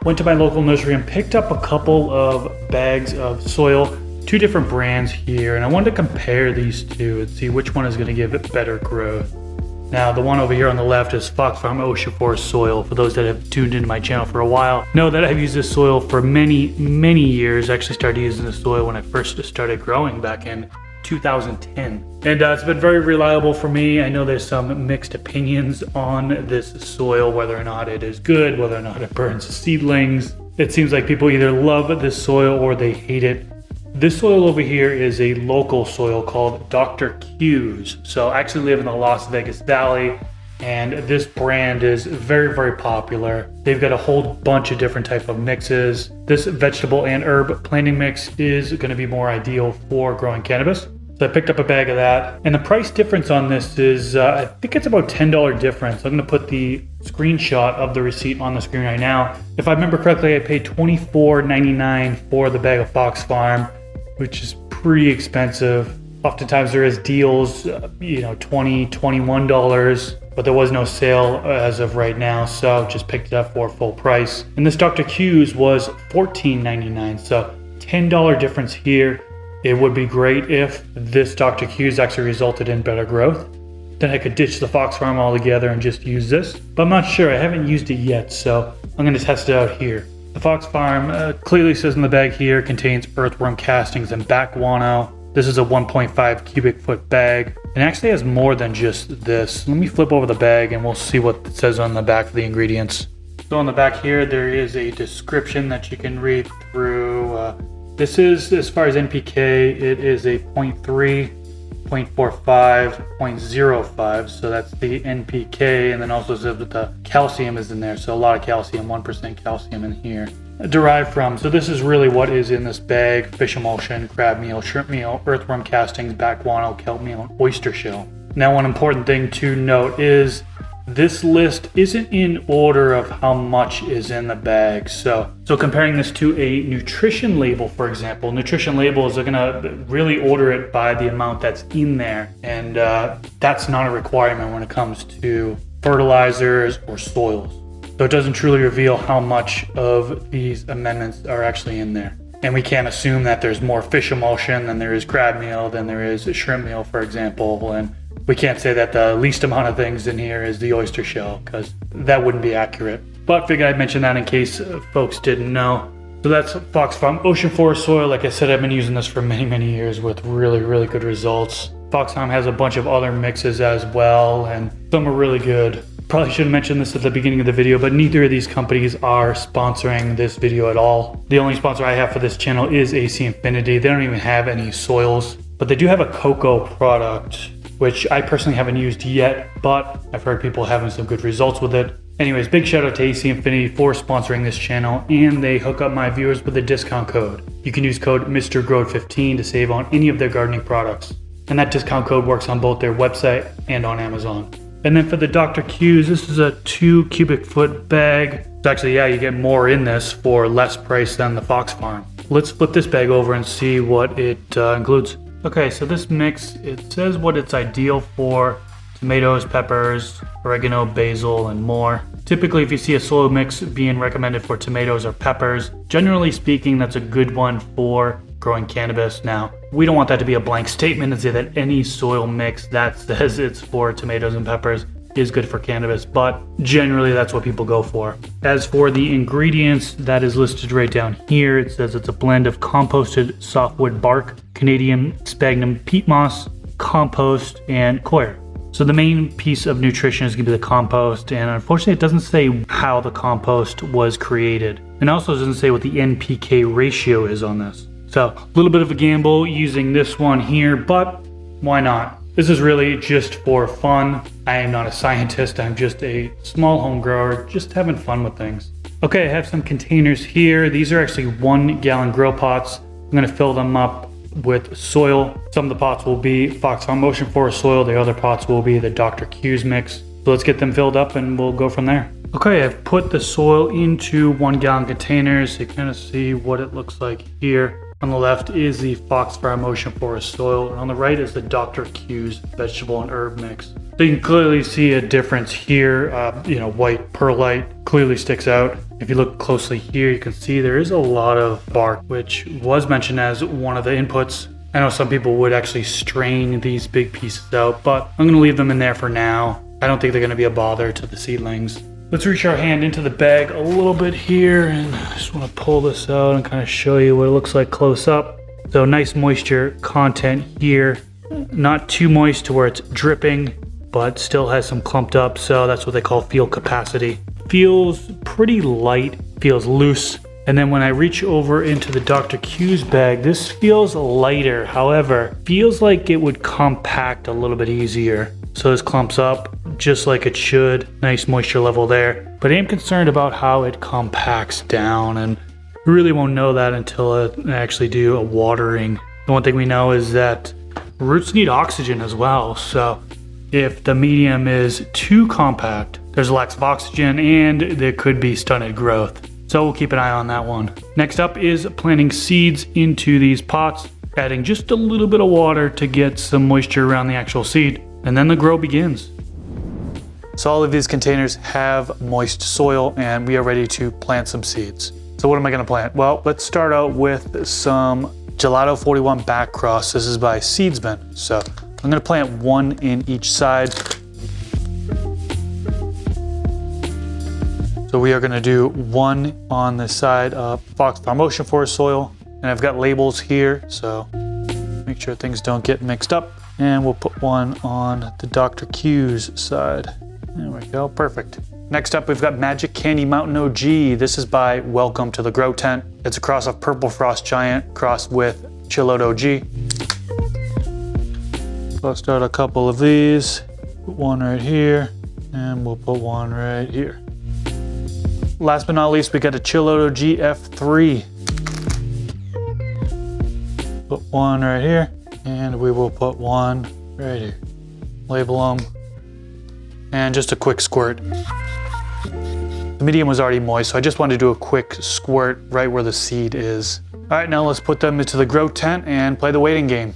Went to my local nursery and picked up a couple of bags of soil, 2 different brands here, and I wanted to compare these two and see which one is going to give it better growth. Now, the one over here on the left is FoxFarm Ocean Forest soil. For those that have tuned into my channel for a while, know that I've used this soil for many years. I actually started using this soil when I first started growing back in 2010. And it's been very reliable for me. I know there's some mixed opinions on this soil, whether or not it is good, whether or not it burns seedlings. It seems like people either love this soil or they hate it. This soil over here is a local soil called Dr. Q's. So I actually live in the Las Vegas Valley, and this brand is very popular. They've got a whole bunch of different type of mixes. This vegetable and herb planting mix is going to be more ideal for growing cannabis. So I picked up a bag of that, and the price difference on this is, I think it's about $10 difference. I'm going to put the screenshot of the receipt on the screen right now. If I remember correctly, I paid $24.99 for the bag of FoxFarm, which is pretty expensive. Oftentimes there is deals, $20, $21, but there was no sale as of right now, so just picked it up for full price. And this Dr. Q's was $14.99, so $10 difference here. It would be great if this Dr. Q's actually resulted in better growth. Then I could ditch the FoxFarm altogether and just use this, but I'm not sure. I haven't used it yet, so I'm going to test it out here. The FoxFarm clearly says in the bag here contains earthworm castings and bat guano. This is a 1.5 cubic foot bag, and actually has more than just this. Let me flip over the bag and we'll see what it says on the back of the ingredients. So on the back here, there is a description that you can read through. This is, as far as NPK, it is a 0.3, 0.45, 0.05, so that's the NPK, and then also says that the calcium is in there, so a lot of calcium, 1% calcium in here. Derived from, so this is really what is in this bag: fish emulsion, crab meal, shrimp meal, earthworm castings, bat guano, kelp meal, and oyster shell. Now, one important thing to note is this list isn't in order of how much is in the bag. So comparing this to a nutrition label, for example, nutrition labels are gonna really order it by the amount that's in there. And that's not a requirement when it comes to fertilizers or soils. So it doesn't truly reveal how much of these amendments are actually in there. And we can't assume that there's more fish emulsion than there is crab meal, than there is shrimp meal, for example. And we can't say that the least amount of things in here is the oyster shell, because that wouldn't be accurate. But figured I'd mention that in case folks didn't know. So that's FoxFarm Ocean Forest soil. Like I said, I've been using this for many years with really good results. FoxFarm has a bunch of other mixes as well, and some are really good. Probably should have mentioned this at the beginning of the video, but neither of these companies are sponsoring this video at all. The only sponsor I have for this channel is AC Infinity. They don't even have any soils, but they do have a cocoa product, which I personally haven't used yet, but I've heard people having some good results with it. Anyways, big shout out to AC Infinity for sponsoring this channel, and they hook up my viewers with a discount code. You can use code MrGrowed15 to save on any of their gardening products. And that discount code works on both their website and on Amazon. And then for the Dr. Q's, this is a 2 cubic foot bag. So actually, yeah, you get more in this for less price than the FoxFarm. Let's flip this bag over and see what it includes. Okay, so this mix, it says what it's ideal for: tomatoes, peppers, oregano, basil, and more. Typically, if you see a soil mix being recommended for tomatoes or peppers, generally speaking, that's a good one for growing cannabis. Now, we don't want that to be a blank statement and say that any soil mix that says it's for tomatoes and peppers is good for cannabis, but generally that's what people go for. As for the ingredients, that is listed right down here. It says it's a blend of composted softwood bark, Canadian sphagnum peat moss, compost, and coir. So the main piece of nutrition is going to be the compost, and unfortunately it doesn't say how the compost was created. And also doesn't say what the NPK ratio is on this. So a little bit of a gamble using this one here, but why not? This is really just for fun. I am not a scientist. I'm just a small home grower, just having fun with things. Okay, I have some containers here. These are actually 1 gallon grow pots. I'm going to fill them up with soil. Some of the pots will be FoxFarm Ocean Forest soil. The other pots will be the Dr. Q's mix. So let's get them filled up and we'll go from there. Okay, I've put the soil into 1 gallon containers. So you kind of see what it looks like here. On the left is the FoxFarm Ocean Forest soil, and on the right is the Dr. Q's vegetable and herb mix. So you can clearly see a difference here. White perlite clearly sticks out. If you look closely here, you can see there is a lot of bark, which was mentioned as one of the inputs. I know some people would actually strain these big pieces out, but I'm going to leave them in there for now. I don't think they're going to be a bother to the seedlings. Let's reach our hand into the bag a little bit here, and I just want to pull this out and kind of show you what it looks like close up. So nice moisture content here. Not too moist to where it's dripping, but still has some clumped up, so that's what they call field capacity. Feels pretty light, feels loose. And then when I reach over into the Dr. Q's bag, this feels lighter. However, feels like it would compact a little bit easier. So this clumps up just like it should. Nice moisture level there. But I am concerned about how it compacts down, and we really won't know that until I actually do a watering. The one thing we know is that roots need oxygen as well. So if the medium is too compact, there's a lack of oxygen and there could be stunted growth. So we'll keep an eye on that one. Next up is planting seeds into these pots, adding just a little bit of water to get some moisture around the actual seed, and then the grow begins. So all of these containers have moist soil, and we are ready to plant some seeds. So what am I gonna plant? Well, let's start out with some Gelato 41 back cross. This is by Seedsman. So I'm gonna plant one in each side. So we are gonna do one on the side of FoxFarm Ocean Forest soil. And I've got labels here, so make sure things don't get mixed up. And we'll put one on the Dr. Q's side. There we go, perfect. Next up, we've got Magic Candy Mountain OG. This is by Welcome to the Grow Tent. It's a cross of Purple Frost Giant crossed with Chilled OG. So I'll start a couple of these. Put one right here, and we'll put one right here. Last but not least, we got a Chilled OG F3. Put one right here, and we will put one right here. Label them, and just a quick squirt. The medium was already moist, so I just wanted to do a quick squirt right where the seed is. All right, now let's put them into the grow tent and play the waiting game.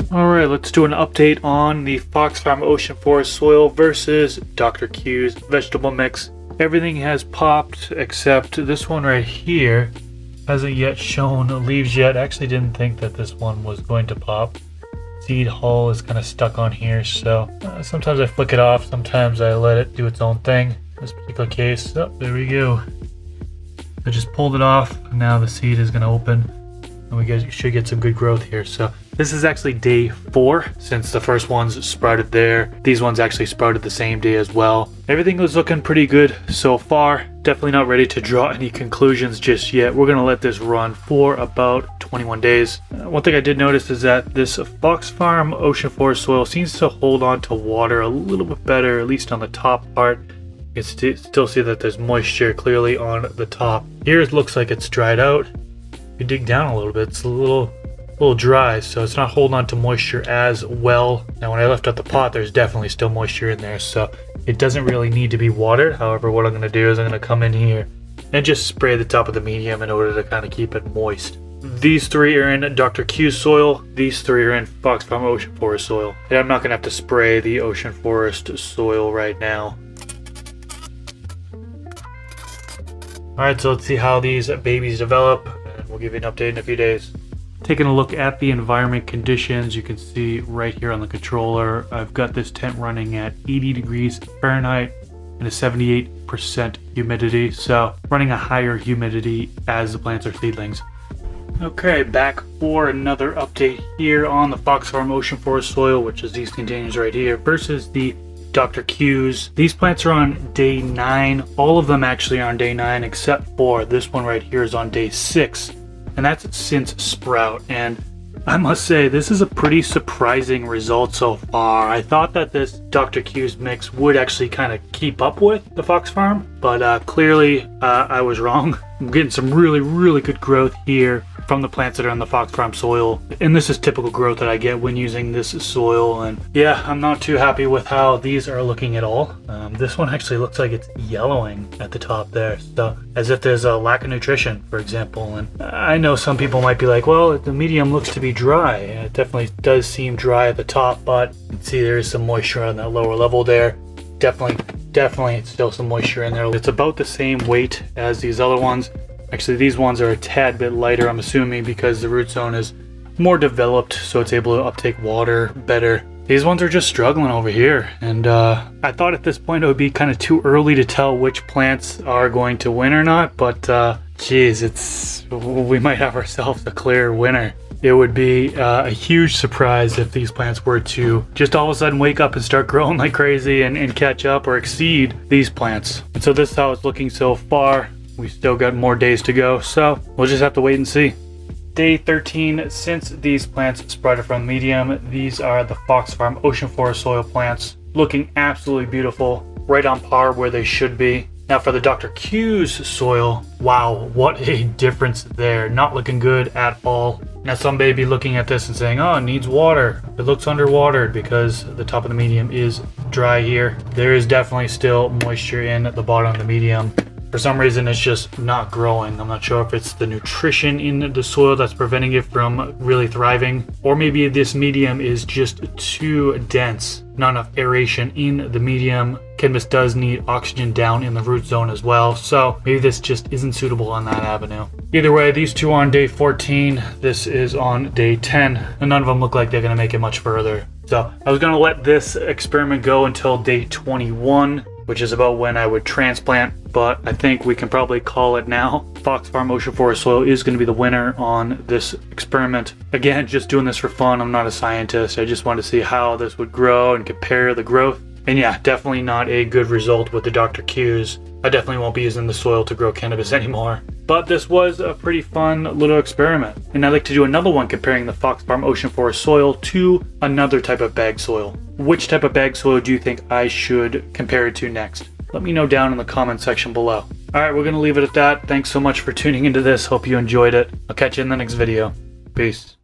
All right, let's do an update on the FoxFarm Ocean Forest soil versus Dr. Q's vegetable mix. Everything has popped except this one right here. Hasn't yet shown leaves yet. I actually didn't think that this one was going to pop. Seed hull is kind of stuck on here, so sometimes I flick it off, sometimes I let it do its own thing. In this particular case, there we go. I just pulled it off, and now the seed is going to open, and we should get some good growth here. So this is actually day 4 since the first ones sprouted there. These ones actually sprouted the same day as well. Everything was looking pretty good so far. Definitely not ready to draw any conclusions just yet. We're going to let this run for about 21 days. One thing I did notice is that this FoxFarm Ocean Forest soil seems to hold on to water a little bit better, at least on the top part. You can still see that there's moisture clearly on the top. Here it looks like it's dried out. If you dig down a little bit, it's a little dry, so it's not holding on to moisture as well. Now when I left out the pot, there's definitely still moisture in there, so it doesn't really need to be watered. However, what I'm going to do is I'm going to come in here and just spray the top of the medium in order to kind of keep it moist. These 3 are in Dr. Q's soil. These 3 are in FoxFarm Ocean Forest soil. And I'm not going to have to spray the Ocean Forest soil right now. Alright, so let's see how these babies develop, and we'll give you an update in a few days. Taking a look at the environment conditions, you can see right here on the controller, I've got this tent running at 80 degrees Fahrenheit and a 78% humidity, so running a higher humidity as the plants are seedlings. Okay, back for another update here on the FoxFarm Ocean Forest soil, which is these containers right here, versus the Dr. Q's. These plants are on day 9. All of them actually are on day 9, except for this one right here is on day 6. And that's since sprout. And I must say, this is a pretty surprising result so far. I thought that this Dr. Q's mix would actually kind of keep up with the FoxFarm, but clearly I was wrong. I'm getting some really good growth here from the plants that are in the Fox Farm soil. And this is typical growth that I get when using this soil. And yeah, I'm not too happy with how these are looking at all. This one actually looks like it's yellowing at the top there, so as if there's a lack of nutrition, for example. And I know some people might be like, well, the medium looks to be dry. It definitely does seem dry at the top, but you can see there is some moisture on that lower level there. Definitely still some moisture in there. It's about the same weight as these other ones. Actually, these ones are a tad bit lighter, I'm assuming, because the root zone is more developed, so it's able to uptake water better. These ones are just struggling over here, and I thought at this point it would be kind of too early to tell which plants are going to win or not, but geez, we might have ourselves a clear winner. It would be a huge surprise if these plants were to just all of a sudden wake up and start growing like crazy and catch up or exceed these plants. And so this is how it's looking so far. We've still got more days to go, so we'll just have to wait and see. Day 13, since these plants sprouted from medium, these are the Fox Farm Ocean Forest soil plants, looking absolutely beautiful, right on par where they should be. Now for the Dr. Q's soil, wow, what a difference there. Not looking good at all. Now some may be looking at this and saying, oh, it needs water. It looks underwatered because the top of the medium is dry here. There is definitely still moisture in at the bottom of the medium. For some reason, it's just not growing. I'm not sure if it's the nutrition in the soil that's preventing it from really thriving, or maybe this medium is just too dense. Not enough aeration in the medium. Cannabis does need oxygen down in the root zone as well, so maybe this just isn't suitable on that avenue. Either way, these two are on day 14. This is on day 10, and none of them look like they're going to make it much further. So I was going to let this experiment go until day 21, which is about when I would transplant, but I think we can probably call it now. Fox Farm Ocean Forest soil is going to be the winner on this experiment. Again, just doing this for fun. I'm not a scientist. I just wanted to see how this would grow and compare the growth. And yeah, definitely not a good result with the Dr. Q's. I definitely won't be using the soil to grow cannabis anymore. But this was a pretty fun little experiment. And I'd like to do another one comparing the Fox Farm Ocean Forest soil to another type of bag soil. Which type of bag soil do you think I should compare it to next? Let me know down in the comment section below. Alright, we're going to leave it at that. Thanks so much for tuning into this. Hope you enjoyed it. I'll catch you in the next video. Peace.